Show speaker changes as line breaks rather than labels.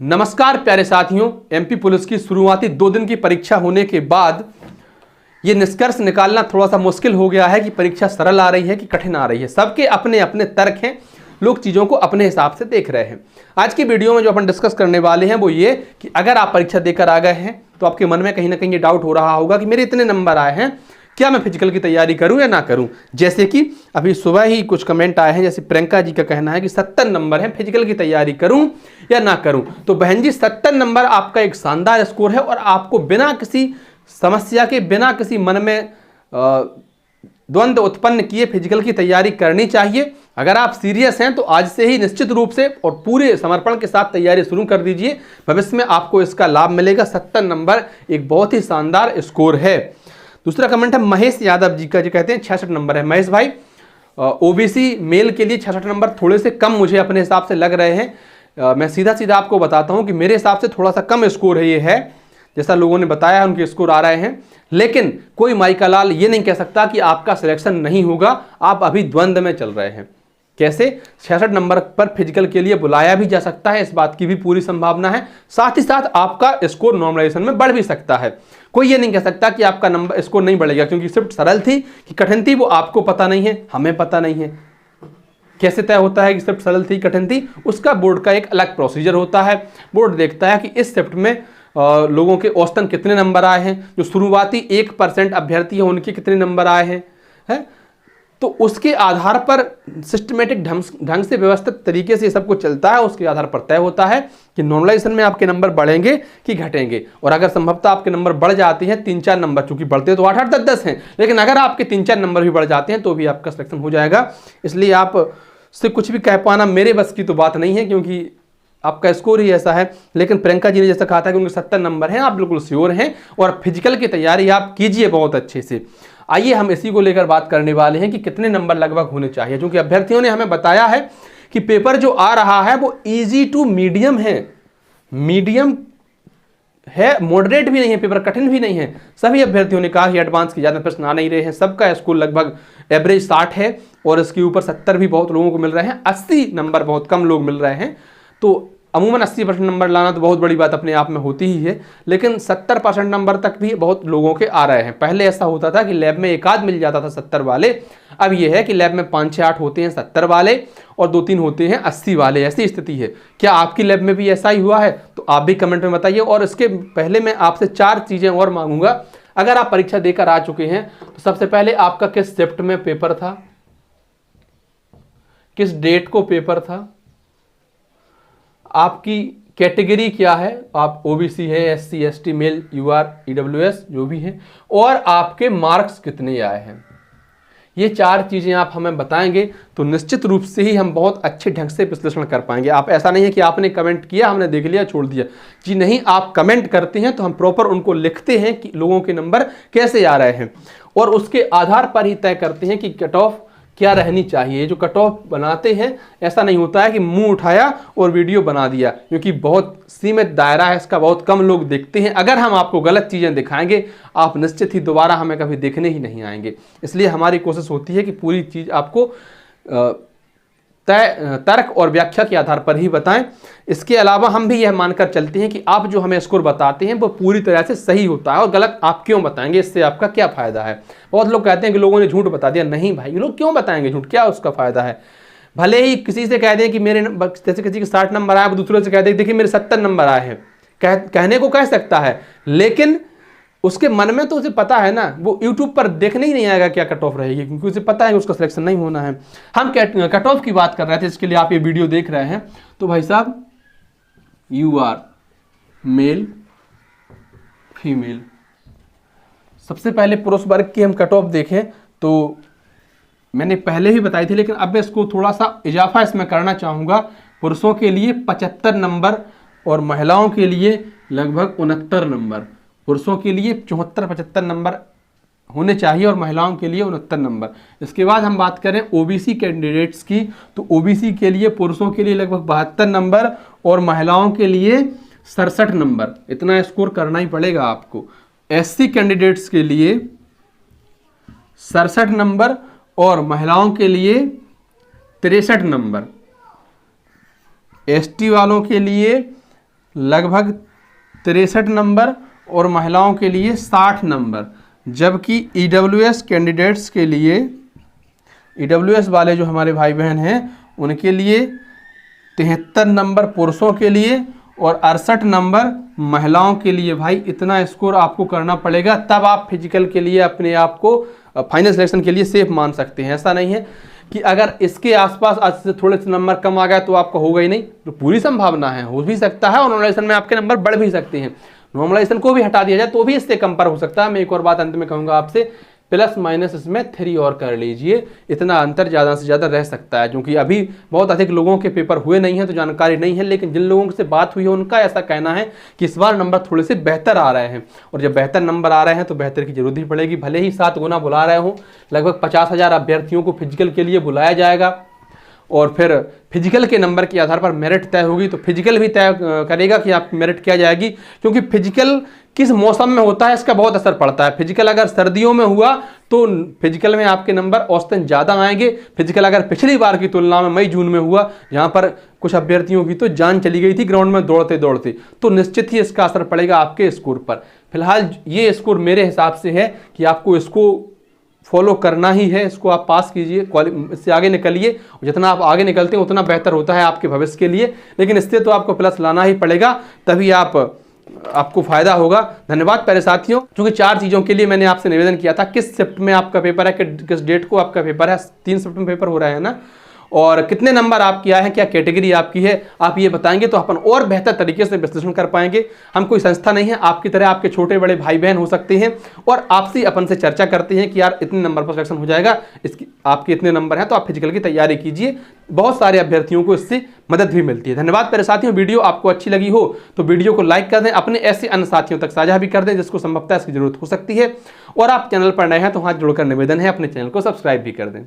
नमस्कार प्यारे साथियों, एमपी पुलिस की शुरुआती 2 दिन की परीक्षा होने के बाद ये निष्कर्ष निकालना थोड़ा सा मुश्किल हो गया है कि परीक्षा सरल आ रही है कि कठिन आ रही है। सबके अपने अपने तर्क हैं, लोग चीज़ों को अपने हिसाब से देख रहे हैं। आज की वीडियो में जो अपन डिस्कस करने वाले हैं वो ये कि अगर आप परीक्षा देकर आ गए हैं तो आपके मन में कहीं ना कहीं ये डाउट हो रहा होगा कि मेरे इतने नंबर आए हैं, क्या मैं फिजिकल की तैयारी करूं या ना करूं। जैसे कि अभी सुबह ही कुछ कमेंट आए हैं, जैसे प्रियंका जी का कहना है कि 70 नंबर हैं, फिजिकल की तैयारी करूं या ना करूं। तो बहन जी, 70 नंबर आपका एक शानदार स्कोर है और आपको बिना किसी समस्या के, बिना किसी मन में द्वंद्व उत्पन्न किए फिजिकल की तैयारी करनी चाहिए। अगर आप सीरियस हैं तो आज से ही निश्चित रूप से और पूरे समर्पण के साथ तैयारी शुरू कर दीजिए, भविष्य में आपको इसका लाभ मिलेगा। 70 नंबर एक बहुत ही शानदार स्कोर है। दूसरा कमेंट है महेश यादव जी का, जी कहते हैं 66 नंबर है। महेश भाई, ओबीसी मेल के लिए 66 नंबर थोड़े से कम मुझे अपने हिसाब से लग रहे हैं। मैं सीधा सीधा आपको बताता हूं कि मेरे हिसाब से थोड़ा सा कम स्कोर है, ये है जैसा लोगों ने बताया उनके स्कोर आ रहे हैं। लेकिन कोई माइका लाल ये नहीं कह सकता कि आपका सिलेक्शन नहीं होगा, आप अभी द्वंद्व में चल रहे हैं। कैसे 66 नंबर पर फिजिकल के लिए बुलाया भी जा सकता है, इस बात की भी पूरी संभावना है। साथ ही साथ आपका स्कोर नॉर्मलाइजेशन में बढ़ भी सकता है। कोई ये नहीं कह सकता कि आपका नंबर स्कोर नहीं बढ़ेगा, क्योंकि शिफ्ट सरल थी कि कठिन थी वो आपको पता नहीं है, हमें पता नहीं है। कैसे तय होता है कि शिफ्ट सरल थी कठिन थी, उसका बोर्ड का एक अलग प्रोसीजर होता है। बोर्ड देखता है कि इस शिफ्ट में लोगों के औसतन कितने नंबर आए हैं, जो शुरुआती 1% अभ्यर्थी हैं उनके कितने नंबर आए हैं, है? तो उसके आधार पर सिस्टमेटिक ढंग से व्यवस्थित तरीके से सब कुछ चलता है। उसके आधार पर तय होता है कि नॉर्मलाइजेशन में आपके नंबर बढ़ेंगे कि घटेंगे। और अगर संभवतः आपके नंबर बढ़ जाते हैं 3-4 नंबर, चूंकि बढ़ते तो 8-8, 10-10 हैं, लेकिन अगर आपके 3-4 नंबर भी बढ़ जाते हैं तो भी आपका सिलेक्शन हो जाएगा। इसलिए आप से कुछ भी कह पाना मेरे बस की तो बात नहीं है, क्योंकि आपका स्कोर ही ऐसा है। लेकिन प्रियंका जी ने जैसा कहा था कि उनके 70 नंबर हैं, आप बिल्कुल श्योर हैं और फिजिकल की तैयारी आप कीजिए बहुत अच्छे से। आइए हम इसी को लेकर बात करने वाले हैं कि कितने नंबर लगभग होने चाहिए, क्योंकि अभ्यर्थियों ने हमें बताया है कि पेपर जो आ रहा है वो इजी टू मीडियम है। मीडियम है, मॉडरेट भी नहीं है, पेपर कठिन भी नहीं है। सभी अभ्यर्थियों ने कहा कि एडवांस के ज़्यादा प्रश्न आ नहीं रहे हैं, सबका स्कोर लगभग एवरेज 60 है और इसके ऊपर 70 भी बहुत लोगों को मिल रहे हैं, 80 नंबर बहुत कम लोग मिल रहे हैं। तो अमूमन 80% नंबर लाना तो बहुत बड़ी बात अपने आप में होती ही है, लेकिन 70% नंबर तक भी बहुत लोगों के आ रहे हैं। पहले ऐसा होता था कि लैब में एक आध मिल जाता था 70 वाले, अब यह है कि लैब में 5-6-8 होते हैं 70 वाले और 2-3 होते हैं 80 वाले। ऐसी स्थिति है। क्या आपकी लैब में भी ऐसा ही हुआ है? तो आप भी कमेंट में बताइए। और इसके पहले मैं आपसे 4 चीज़ें और मांगूंगा। अगर आप परीक्षा देकर आ चुके हैं तो सबसे पहले आपका किस शिफ्ट में पेपर था, किस डेट को पेपर था, आपकी कैटेगरी क्या है, आप ओबीसी है, SC, ST, male, UR, EWS जो भी है, और आपके मार्क्स कितने आए हैं। ये 4 चीज़ें आप हमें बताएंगे तो निश्चित रूप से ही हम बहुत अच्छे ढंग से विश्लेषण कर पाएंगे। आप ऐसा नहीं है कि आपने कमेंट किया हमने देख लिया छोड़ दिया, जी नहीं, आप कमेंट करते हैं तो हम प्रॉपर उनको लिखते हैं कि लोगों के नंबर कैसे आ रहे हैं और उसके आधार पर ही तय करते हैं कि कट ऑफ क्या रहनी चाहिए। जो कट ऑफ बनाते हैं ऐसा नहीं होता है कि मुंह उठाया और वीडियो बना दिया, क्योंकि बहुत सीमित दायरा है इसका, बहुत कम लोग देखते हैं। अगर हम आपको गलत चीज़ें दिखाएंगे आप निश्चित ही दोबारा हमें कभी देखने ही नहीं आएंगे। इसलिए हमारी कोशिश होती है कि पूरी चीज़ आपको तर्क और व्याख्या के आधार पर ही बताएं। इसके अलावा हम भी यह मानकर चलते हैं कि आप जो हमें स्कोर बताते हैं वो पूरी तरह से सही होता है, और गलत आप क्यों बताएंगे, इससे आपका क्या फ़ायदा है। बहुत लोग कहते हैं कि लोगों ने झूठ बता दिया। नहीं भाई, लोग क्यों बताएंगे झूठ, क्या उसका फ़ायदा है। भले ही किसी से कह दें कि मेरे जैसे किसी के 60 नंबर आए, दूसरों से कह दें देखिए मेरे 70 नंबर आए हैं, कहने को कह सकता है, लेकिन उसके मन में तो उसे पता है ना, वो यूट्यूब पर देखने ही नहीं आएगा क्या कट ऑफ रहेगी, क्योंकि उसे पता है उसका सिलेक्शन नहीं होना है। हम कट ऑफ की बात कर रहे थे, इसके लिए आप ये वीडियो देख रहे हैं। तो भाई साहब, यू आर मेल, फीमेल, सबसे पहले पुरुष वर्ग की हम कट ऑफ देखें तो मैंने पहले ही बताई थी, लेकिन अब मैं इसको थोड़ा सा इजाफा इसमें करना चाहूँगा। पुरुषों के लिए 75 नंबर और महिलाओं के लिए लगभग 69 नंबर। पुरुषों के लिए 74-75 नंबर होने चाहिए और महिलाओं के लिए 69 नंबर। इसके बाद हम बात करें ओबीसी कैंडिडेट्स की, तो ओबीसी के लिए पुरुषों के लिए लगभग 72 नंबर और महिलाओं के लिए 67 नंबर। इतना स्कोर करना ही पड़ेगा आपको। एससी कैंडिडेट्स के लिए 67 नंबर और महिलाओं के लिए 63 नंबर। एसटी वालों के लिए लगभग 63 नंबर और महिलाओं के लिए 60 नंबर, जबकि ईडब्ल्यूएस कैंडिडेट्स के लिए, ईडब्ल्यूएस वाले जो हमारे भाई बहन हैं उनके लिए 73 नंबर पुरुषों के लिए और 68 नंबर महिलाओं के लिए। भाई इतना स्कोर आपको करना पड़ेगा, तब आप फिजिकल के लिए अपने आप को फाइनल सिलेक्शन के लिए सेफ मान सकते हैं। ऐसा नहीं है कि अगर इसके आसपास आज से थोड़े से नंबर कम आ गए तो आपका होगा ही नहीं, तो पूरी संभावना है, हो भी सकता है और नॉर्मलाइजेशन में आपके नंबर बढ़ भी सकते हैं। नॉर्मलाइजेशन को भी हटा दिया जाए तो भी इससे कम पर हो सकता है। मैं एक और बात अंत में कहूँगा आपसे, प्लस माइनस इसमें 3 और कर लीजिए, इतना अंतर ज़्यादा से ज़्यादा रह सकता है, क्योंकि अभी बहुत अधिक लोगों के पेपर हुए नहीं हैं तो जानकारी नहीं है। लेकिन जिन लोगों से बात हुई है उनका ऐसा कहना है कि इस बार नंबर थोड़े से बेहतर आ रहे हैं, और जब बेहतर नंबर आ रहे हैं तो बेहतर की जरूरत ही पड़ेगी। भले ही 7 गुना बुला रहे हों, लगभग 50,000 अभ्यर्थियों को फिजिकल के लिए बुलाया जाएगा और फिर फिजिकल के नंबर के आधार पर मेरिट तय होगी। तो फिजिकल भी तय करेगा कि आपकी मेरिट क्या जाएगी, क्योंकि फिजिकल किस मौसम में होता है इसका बहुत असर पड़ता है। फिजिकल अगर सर्दियों में हुआ तो फिजिकल में आपके नंबर औसतन ज़्यादा आएंगे। फिजिकल अगर पिछली बार की तुलना में मई जून में हुआ, जहाँ पर कुछ अभ्यर्थियों की तो जान चली गई थी ग्राउंड में दौड़ते दौड़ते, तो निश्चित ही इसका असर पड़ेगा आपके स्कोर पर। फिलहाल ये स्कोर मेरे हिसाब से है कि आपको इसको फॉलो करना ही है, इसको आप पास कीजिए, इससे आगे निकलिए। जितना आप आगे निकलते हैं उतना बेहतर होता है आपके भविष्य के लिए, लेकिन इससे तो आपको प्लस लाना ही पड़ेगा, तभी आपको फायदा होगा। धन्यवाद प्यारे साथियों, क्योंकि 4 चीज़ों के लिए मैंने आपसे निवेदन किया था। किस शिफ्ट में आपका पेपर है, किस डेट को आपका पेपर है, 3 शिफ्ट में पेपर हो रहा है ना, और कितने नंबर आपके आए हैं, क्या कैटेगरी आपकी है, आप ये बताएंगे तो अपन और बेहतर तरीके से विश्लेषण कर पाएंगे। हम कोई संस्था नहीं है, आपकी तरह आपके छोटे बड़े भाई बहन हो सकते हैं और आपसे अपन से चर्चा करते हैं कि यार इतने नंबर पर सिलेक्शन हो जाएगा, इसकी आपके इतने नंबर हैं तो आप फिजिकल की तैयारी कीजिए। बहुत सारे अभ्यर्थियों को इससे मदद भी मिलती है। धन्यवाद प्यारे साथियों, वीडियो आपको अच्छी लगी हो तो वीडियो को लाइक कर दें, अपने ऐसे अन्य साथियों तक साझा भी कर दें जिसको संभवतः इसकी जरूरत हो सकती है। और आप चैनल पर नए हैं तो हाथ जोड़कर निवेदन है अपने चैनल को सब्सक्राइब भी कर दें।